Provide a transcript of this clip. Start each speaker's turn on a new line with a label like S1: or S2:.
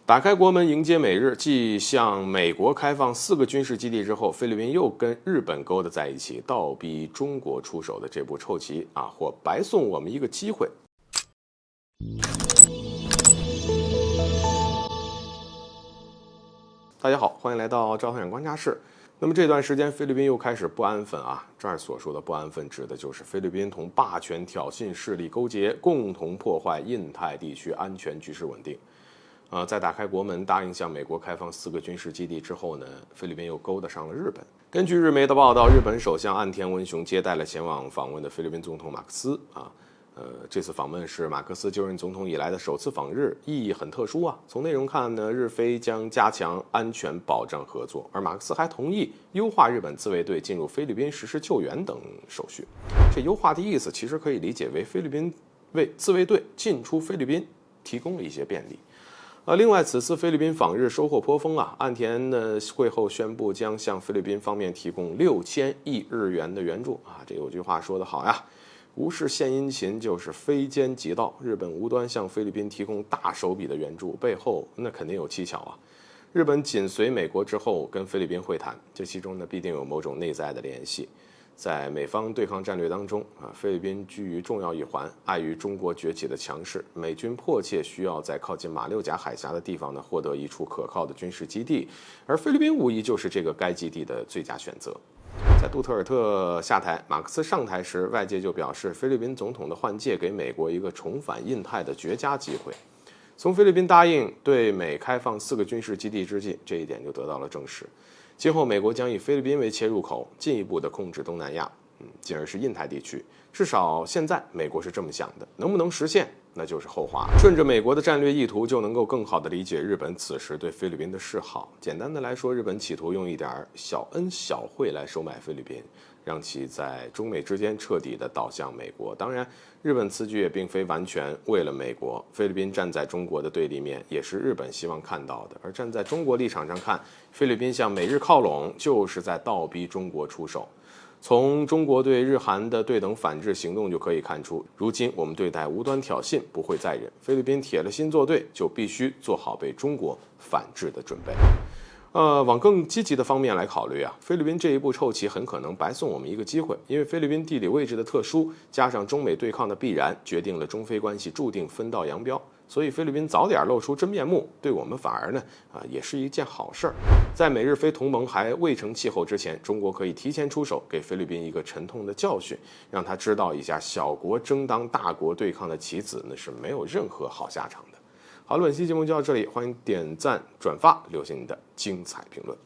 S1: 打开国门迎接美日，继向美国开放4个军事基地之后，菲律宾又跟日本勾搭在一起，倒逼中国出手的这步臭棋啊，或白送我们一个机会。大家好，欢迎来到赵探长观察室。那么这段时间，菲律宾又开始不安分啊。这儿所说的不安分，指的就是菲律宾同霸权挑衅势力勾结，共同破坏印太地区安全局势稳定。在打开国门答应向美国开放4个军事基地之后呢，菲律宾又勾搭上了日本。根据日媒的报道，日本首相岸田文雄接待了前往访问的菲律宾总统马克思啊。这次访问是马克思就任总统以来的首次访日，意义很特殊啊。从内容看呢，日菲将加强安全保障合作，而马克思还同意优化日本自卫队进入菲律宾实施救援等手续。这优化的意思其实可以理解为菲律宾为自卫队进出菲律宾提供了一些便利。另外，此次菲律宾访日收获颇丰啊！岸田呢会后宣布将向菲律宾方面提供6000亿日元的援助啊！这有句话说得好呀，无事献殷勤，就是非奸即盗。日本无端向菲律宾提供大手笔的援助，背后那肯定有蹊跷啊！日本紧随美国之后跟菲律宾会谈，这其中呢必定有某种内在的联系。在美方对抗战略当中菲律宾居于重要一环，碍于中国崛起的强势，美军迫切需要在靠近马六甲海峡的地方呢获得一处可靠的军事基地，而菲律宾无疑就是这个该基地的最佳选择。在杜特尔特下台，马克思上台时，外界就表示菲律宾总统的换届给美国一个重返印太的绝佳机会。从菲律宾答应对美开放4个军事基地之际，这一点就得到了证实。今后美国将以菲律宾为切入口，进一步的控制东南亚，进而是印太地区。至少现在美国是这么想的，能不能实现，那就是后话。顺着美国的战略意图，就能够更好地理解日本此时对菲律宾的示好。简单的来说，日本企图用一点小恩小惠来收买菲律宾，让其在中美之间彻底的倒向美国。当然，日本此举也并非完全为了美国，菲律宾站在中国的对立面，也是日本希望看到的。而站在中国立场上看，菲律宾向美日靠拢，就是在倒逼中国出手。从中国对日韩的对等反制行动就可以看出，如今我们对待无端挑衅不会再忍，菲律宾铁了心作对，就必须做好被中国反制的准备。往更积极的方面来考虑啊，菲律宾这一步臭棋很可能白送我们一个机会，因为菲律宾地理位置的特殊，加上中美对抗的必然，决定了中菲关系注定分道扬镳。所以菲律宾早点露出真面目，对我们反而呢也是一件好事儿。在美日菲同盟还未成气候之前，中国可以提前出手，给菲律宾一个沉痛的教训，让他知道一下小国争当大国对抗的棋子那是没有任何好下场的。好了，本期节目就到这里，欢迎点赞、转发，留下你的精彩评论。